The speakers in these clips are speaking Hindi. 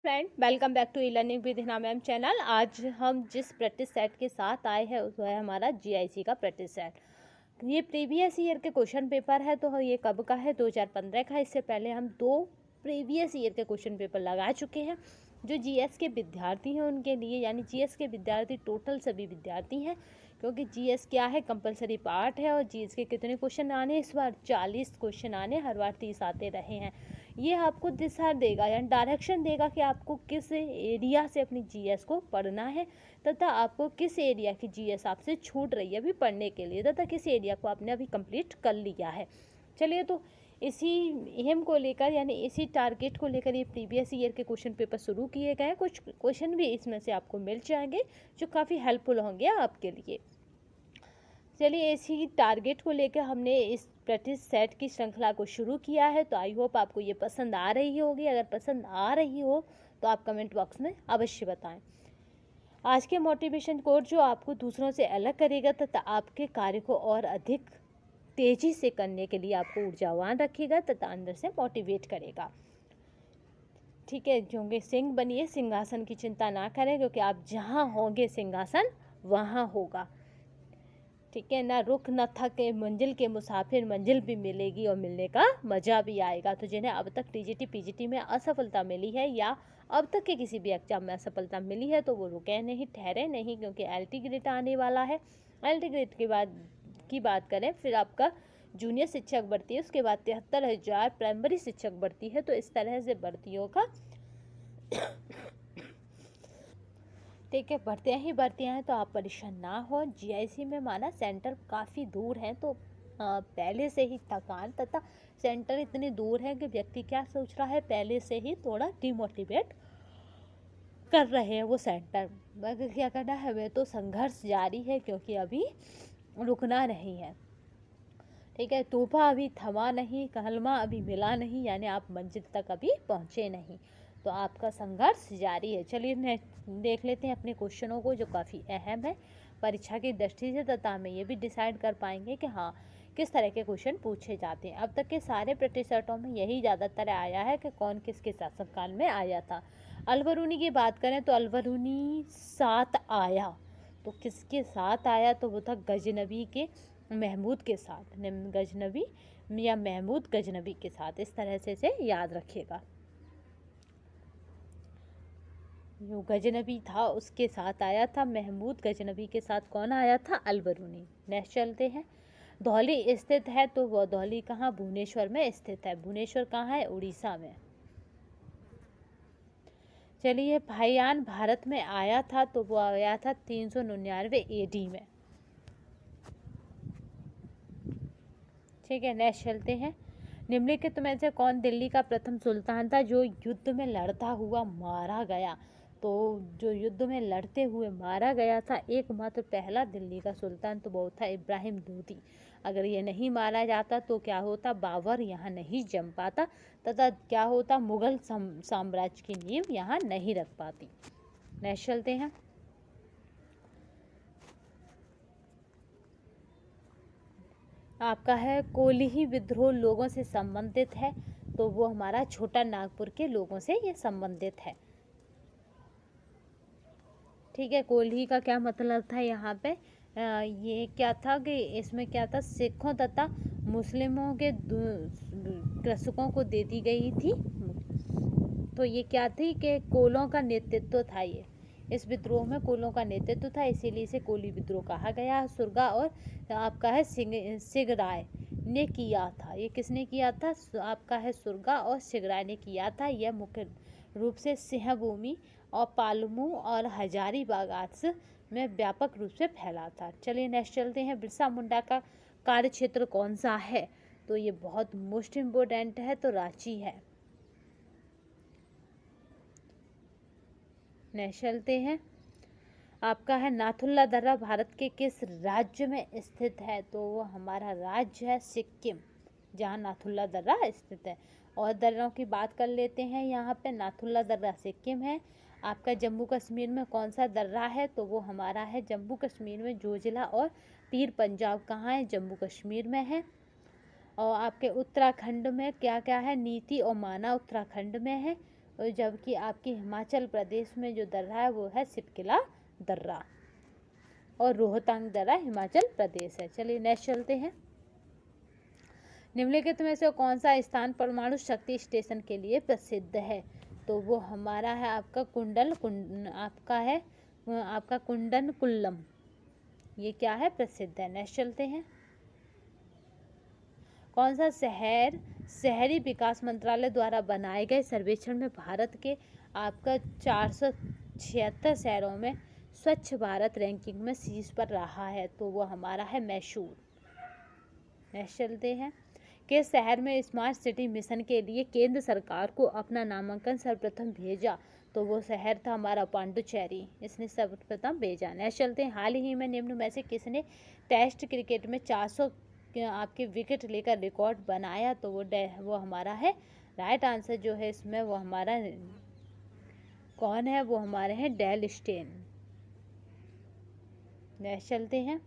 Friend, welcome back to e learning with Hina ma'am channel. आज हम जिस प्रैक्टिस सेट के साथ आए हैं वो है हमारा जीआईसी का प्रैक्टिस सेट। ये प्रीवियस ईयर के क्वेश्चन पेपर है। तो ये कब का है? 2015 का। इससे पहले हम 2 प्रीवियस ईयर के क्वेश्चन पेपर लगा चुके हैं जो जीएस के विद्यार्थी हैं उनके लिए, यानी जीएस के विद्यार्थी टोटल सभी विद्यार्थी हैं, क्योंकि जीएस क्या है, कंपलसरी पार्ट है। और जीएस के कितने क्वेश्चन आने इस बार? 40 क्वेश्चन आने, हर बार 30 आते रहे हैं। ये आपको दिशा देगा यानी डायरेक्शन देगा कि आपको किस एरिया से अपनी जीएस को पढ़ना है, तथा आपको किस एरिया की जीएस आपसे छूट रही है अभी पढ़ने के लिए, तथा किस एरिया को आपने अभी कंप्लीट कर लिया है। चलिए, तो इसी एम को लेकर यानी इसी टारगेट को लेकर ये प्रीवियस ईयर के क्वेश्चन पेपर शुरू किए गए हैं। कुछ क्वेश्चन भी इसमें से आपको मिल जाएंगे जो काफ़ी हेल्पफुल होंगे आपके लिए। चलिए, इसी टारगेट को लेकर हमने इस प्रैक्टिस सेट की श्रृंखला को शुरू किया है। तो आई होप आपको ये पसंद आ रही होगी। अगर पसंद आ रही हो तो आप कमेंट बॉक्स में अवश्य बताएं। आज के मोटिवेशन कोट जो आपको दूसरों से अलग करेगा तथा आपके कार्य को और अधिक तेजी से करने के लिए आपको ऊर्जावान रखेगा तथा अंदर से मोटिवेट करेगा। ठीक है, क्योंकि सिंह बनिए, सिंहासन की चिंता ना करें, क्योंकि आप जहाँ होंगे सिंहासन वहाँ होगा। ठीक है ना, रुक न थके मंजिल के मुसाफिर, मंजिल भी मिलेगी और मिलने का मज़ा भी आएगा। तो जिन्हें अब तक टीजीटी पीजीटी में असफलता मिली है या अब तक के किसी भी एग्जाम में असफलता मिली है तो वो रुके नहीं, ठहरे नहीं, क्योंकि एलटी ग्रेड आने वाला है। एलटी ग्रेड के बाद की बात करें, फिर आपका जूनियर शिक्षक भर्ती है, उसके बाद 73,000 प्राइमरी शिक्षक भर्ती है। तो इस तरह से भर्तियों का ठीक है, भर्तियाँ हैं, तो आप परेशान ना हो। जीआईसी में माना सेंटर काफ़ी दूर है, तो पहले से ही थकान तथा सेंटर इतनी दूर है कि व्यक्ति क्या सोच रहा है, पहले से ही थोड़ा डिमोटिवेट कर रहे हैं वो सेंटर। मगर क्या करना है, हमें तो संघर्ष जारी है, क्योंकि अभी रुकना नहीं है। ठीक है, तूफा अभी थमा नहीं, कहलमा अभी मिला नहीं, यानी आप मंजिल तक अभी पहुँचे नहीं, तो आपका संघर्ष जारी है। चलिए देख लेते हैं अपने क्वेश्चनों को जो काफ़ी अहम है परीक्षा की दृष्टि से, तथा हमें ये भी डिसाइड कर पाएंगे कि हाँ किस तरह के क्वेश्चन पूछे जाते हैं। अब तक के सारे प्रतिशतों में यही ज़्यादातर आया है कि कौन किसके शासनकाल में आया था। अलबरूनी की बात करें तो अलबरूनी 7 आया, तो किसके साथ आया? तो वो था गजनबी के महमूद के साथ, गजनबी या महमूद गजनबी के साथ। इस तरह से इसे याद रखिएगा। जो गजनबी था उसके साथ आया था, महमूद गजनबी के साथ कौन आया था? अलबरूनी। नेक्स्ट चलते हैं। धौली स्थित है, तो वह धौली कहाँ? भुवनेश्वर में स्थित है। भुवनेश्वर कहाँ है? उड़ीसा में। चलिए, फाहियान भारत में आया था, तो वो आया था 399 एडी में। ठीक है, नेक्स्ट चलते हैं। निम्नलिखित में से कौन दिल्ली का प्रथम सुल्तान था जो युद्ध में लड़ता हुआ मारा गया? तो जो युद्ध में लड़ते हुए मारा गया था एकमात्र पहला दिल्ली का सुल्तान, तो वो था इब्राहिम लोदी। अगर ये नहीं मारा जाता तो क्या होता? बाबर यहाँ नहीं जम पाता, तथा क्या होता? मुगल साम्राज्य की नींव यहाँ नहीं रख पाती। नेक्स्ट चलते हैं। आपका है कोलीही विद्रोह लोगों से संबंधित है, तो वो हमारा छोटा नागपुर के लोगों से ये संबंधित है। ठीक है, कोल्ही का क्या मतलब था यहाँ पे? ये क्या था कि इसमें क्या था, सिखों तथा मुस्लिमों के कृषकों को दे दी गई थी। तो ये क्या थी कि कोलों का नेतृत्व था। ये इस विद्रोह में कोलों का नेतृत्व था, इसीलिए इसे कोली विद्रोह कहा गया। सुरगा और आपका है सिगराय ने किया था। ये किसने किया था? आपका है सुरगा और सिगराय ने किया था। यह मुख्य रूप से सिंहभूमि और पालमू और हजारीबाग आदि में व्यापक रूप से फैला था। चलिए नेक्स्ट चलते हैं। बिरसा मुंडा का कार्य क्षेत्र कौन सा है? तो ये बहुत मोस्ट इम्पोर्टेंट है, तो रांची है। नेक्स्ट चलते हैं। आपका है नाथुल्ला दर्रा भारत के किस राज्य में स्थित है? तो वो हमारा राज्य है सिक्किम, जहाँ नाथुल्ला दर्रा स्थित है। और दर्रों की बात कर लेते हैं। यहाँ पे नाथुल्ला दर्रा सिक्किम है। आपका जम्मू कश्मीर में कौन सा दर्रा है? तो वो हमारा है जम्मू कश्मीर में जोजिला और पीर पंजाब कहाँ है? जम्मू कश्मीर में है। और आपके उत्तराखंड में क्या क्या है? नीति और माना उत्तराखंड में है। और जबकि आपकी हिमाचल प्रदेश में जो दर्रा है वो है सिपकिला दर्रा, और रोहतांग दर्रा हिमाचल प्रदेश है। चलिए नेक्स्ट चलते हैं। निम्नलिखित में से कौन सा स्थान परमाणु शक्ति स्टेशन के लिए प्रसिद्ध है? तो वो हमारा है आपका आपका कुंडनकुल्लम, ये क्या है, प्रसिद्ध है। नेक्स्ट चलते हैं। कौन सा शहर शहरी विकास मंत्रालय द्वारा बनाए गए सर्वेक्षण में भारत के आपका 476 शहरों में स्वच्छ भारत रैंकिंग में शीर्ष पर रहा है? तो वो हमारा है मैसूर। नेक्स्ट चलते हैं। किस शहर में स्मार्ट सिटी मिशन के लिए केंद्र सरकार को अपना नामांकन सर्वप्रथम भेजा? तो वो शहर था हमारा पांडुचेरी, इसने सर्वप्रथम भेजा। नेक्स्ट चलते हैं। हाल ही में निम्न में से किसने टेस्ट क्रिकेट में 400 आपके विकेट लेकर रिकॉर्ड बनाया? तो वो हमारा है राइट आंसर जो है इसमें वो हमारा कौन है, वो हमारे हैं डेल स्टेन। नेक्स्ट चलते हैं।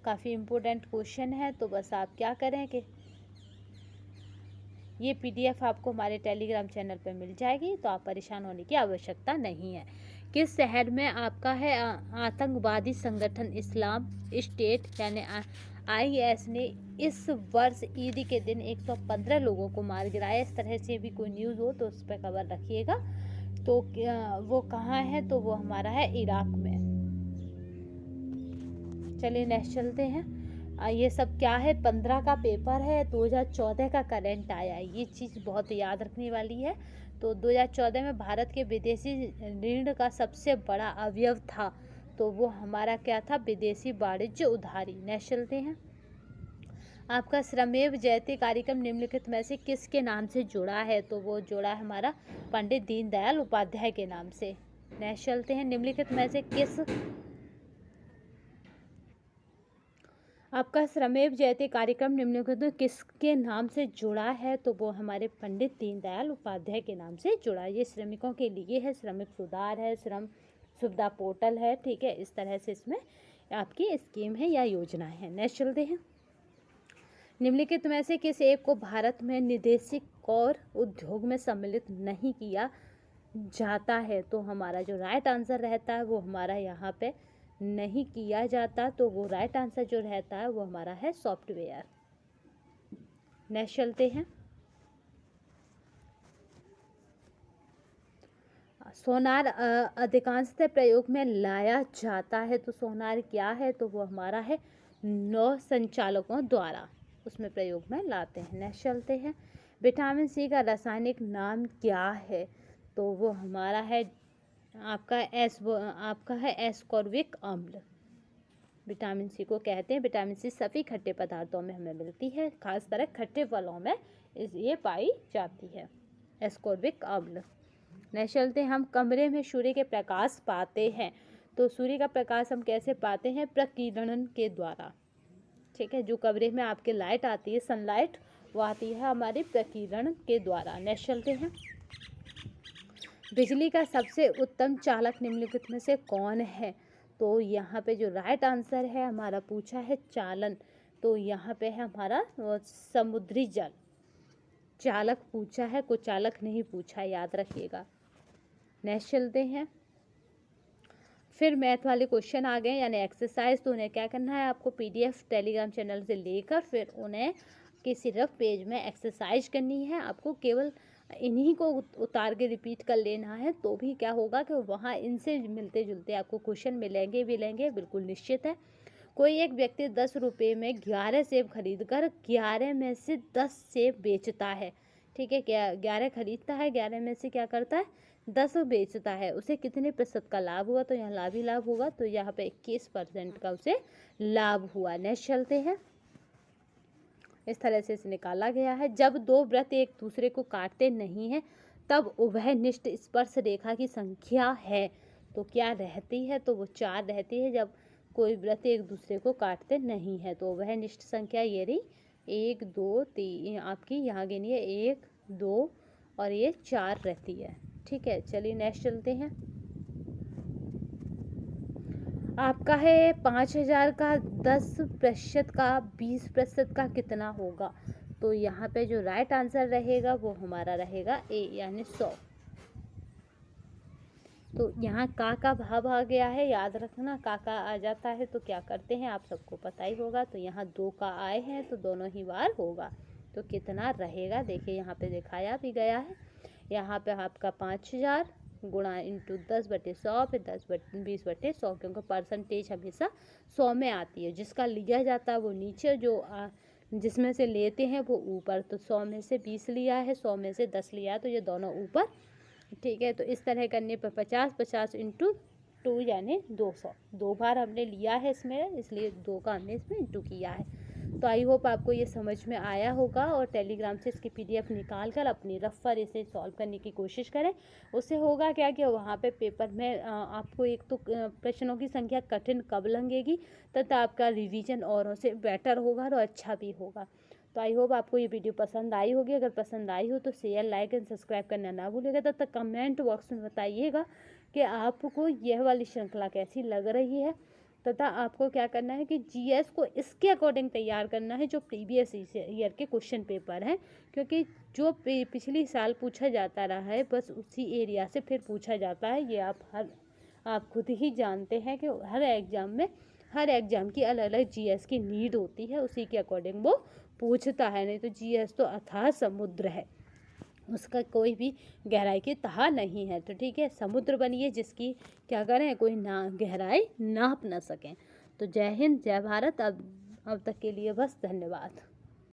काफ़ी इम्पोर्टेंट क्वेश्चन है, तो बस आप क्या करें कि ये PDF आपको हमारे टेलीग्राम चैनल पर मिल जाएगी, तो आप परेशान होने की आवश्यकता नहीं है। किस शहर में आपका है आतंकवादी संगठन इस्लाम स्टेट यानी IS ने इस वर्ष ईद के दिन 115 लोगों को मार गिराया? इस तरह से भी कोई न्यूज़ हो तो उस पर खबर रखिएगा। तो वो कहाँ है? तो वो हमारा है इराक में। चलिए नेक्स्ट चलते हैं। ये सब क्या है, 15 का पेपर है, 2014 का करंट आया है, ये चीज़ बहुत याद रखने वाली है। तो 2014 में भारत के विदेशी ऋण का सबसे बड़ा अवयव था, तो वो हमारा क्या था, विदेशी वाणिज्य उधारी। नेक्स्ट चलते हैं। आपका श्रमेव जयते कार्यक्रम निम्नलिखित में से किसके नाम से जुड़ा है? तो वो जुड़ा है हमारा पंडित दीनदयाल उपाध्याय के नाम से। नेक्स्ट चलते हैं। निम्नलिखित में से आपका श्रमेव जयते कार्यक्रम निम्नलिखित में किसके नाम से जुड़ा है? तो वो हमारे पंडित दीनदयाल उपाध्याय के नाम से जुड़ा। ये श्रमिकों के लिए है, श्रमिक सुधार है, श्रम सुविधा पोर्टल है, ठीक है, इस तरह से इसमें आपकी स्कीम है या योजना है। नेक्स्ट चलते हैं। निम्नलिखित में से किस एक को भारत में निदेशिक और उद्योग में सम्मिलित नहीं किया जाता है? तो हमारा जो राइट आंसर रहता है वो हमारा यहाँ पे नहीं किया जाता, तो वो राइट आंसर जो रहता है वो हमारा है सॉफ्टवेयर। नेक्स्ट चलते हैं। सोनार अधिकांशतः प्रयोग में लाया जाता है, तो सोनार क्या है? तो वो हमारा है नौ संचालकों द्वारा उसमें प्रयोग में लाते हैं। नेक्स्ट चलते हैं। विटामिन C का रासायनिक नाम क्या है? तो वो हमारा है आपका है एस्कॉर्बिक अम्ल। विटामिन C को कहते हैं। विटामिन C सभी खट्टे पदार्थों में हमें मिलती है, खासकर खट्टे फलों में ये पाई जाती है, एस्कॉर्बिक अम्ल। नेक्स्ट चलते हैं। हम कमरे में सूर्य के प्रकाश पाते हैं, तो सूर्य का प्रकाश हम कैसे पाते हैं? प्रकीर्णन के द्वारा, ठीक है। जो कमरे में आपके लाइट आती है, सनलाइट, वो आती है हमारे प्रकीर्णन के द्वारा। नेक्स्ट चलते हैं। बिजली का सबसे उत्तम चालक निम्नलिखित में से कौन है? तो यहाँ पे जो राइट आंसर है हमारा पूछा है चालन, तो यहाँ पे है हमारा समुद्री जल चालक पूछा है, को चालक नहीं पूछा, याद रखिएगा। नेक्स्ट चलते हैं। फिर मैथ वाले क्वेश्चन आ गए यानी एक्सरसाइज, तो उन्हें क्या करना है, आपको PDF टेलीग्राम चैनल से लेकर फिर उन्हें कि सिर्फ पेज में एक्सरसाइज करनी है। आपको केवल इन्हीं को उतार के रिपीट कर लेना है, तो भी क्या होगा कि वहाँ इनसे मिलते जुलते आपको क्वेश्चन मिलेंगे, बिल्कुल निश्चित है। कोई एक व्यक्ति 10 रुपये में 11 सेब खरीद कर 11 में से 10 सेब बेचता है, ठीक है। क्या 11 खरीदता है, 11 में से क्या करता है, 10 बेचता है, उसे कितने प्रतिशत का लाभ हुआ? तो यहाँ लाभ ही लाभ होगा, तो यहाँ पे 21% का उसे लाभ हुआ। नेक्स्ट चलते हैं। इस तरह से इसे निकाला गया है। जब दो वृत्त एक दूसरे को काटते नहीं हैं तब उभयनिष्ठ स्पर्श रेखा की संख्या है, तो क्या रहती है? तो वो 4 रहती है। जब कोई वृत्त एक दूसरे को काटते नहीं है तो उभयनिष्ठ संख्या ये रही 1 2 3, आपकी यहाँ गिनिए 1 2 और ये 4 रहती है, ठीक है। चलिए नेक्स्ट चलते हैं। आपका है 5000 का 10% का 20% का कितना होगा? तो यहाँ पे जो राइट आंसर रहेगा वो हमारा रहेगा ए यानी 100। तो यहाँ का भाव आ गया है, याद रखना का आ जाता है तो क्या करते हैं आप सबको पता ही होगा। तो यहाँ 2 का आए हैं तो दोनों ही बार होगा। तो कितना रहेगा देखिए यहाँ पे दिखाया भी गया है। यहाँ पे आपका 5000 गुणा इंटू 10/100 फिर 20/100, क्योंकि परसेंटेज हमेशा 100 में आती है। जिसका लिया जाता है वो नीचे, जो जिसमें से लेते हैं वो ऊपर। तो 100 में से 20 लिया है, 100 में से 10 लिया है, तो ये दोनों ऊपर। ठीक है, तो इस तरह करने पर 50 इंटू 2 यानी 200। 2 बार हमने लिया है इसमें, इसलिए 2 का हमने इसमें इंटू किया है। तो आई होप आपको ये समझ में आया होगा। और टेलीग्राम से इसकी PDF निकाल कर अपनी रफ पर इसे सॉल्व करने की कोशिश करें। उससे होगा क्या कि वहाँ पे पेपर में आपको एक तो प्रश्नों की संख्या कठिन कब लगेगी, तथा आपका रिवीजन औरों से बेटर होगा और अच्छा भी होगा। तो आई होप आपको ये वीडियो पसंद आई होगी। अगर पसंद आई हो तो शेयर, लाइक एंड सब्सक्राइब करना ना भूलिएगा। तब तक कमेंट बॉक्स में बताइएगा कि आपको यह वाली श्रृंखला कैसी लग रही है, तथा आपको क्या करना है कि GS को इसके अकॉर्डिंग तैयार करना है जो प्रीवियस ईयर के क्वेश्चन पेपर हैं। क्योंकि जो पिछली साल पूछा जाता रहा है बस उसी एरिया से फिर पूछा जाता है। ये आप खुद ही जानते हैं कि हर एग्ज़ाम की अलग अलग GS की नीड होती है, उसी के अकॉर्डिंग वो पूछता है। नहीं तो GS तो अथाह समुद्र है, उसका कोई भी गहराई की तहा नहीं है। तो ठीक है, समुद्र बनिए जिसकी क्या करें कोई ना गहराई नाप ना सकें। तो जय हिंद, जय भारत। अब तक के लिए बस, धन्यवाद।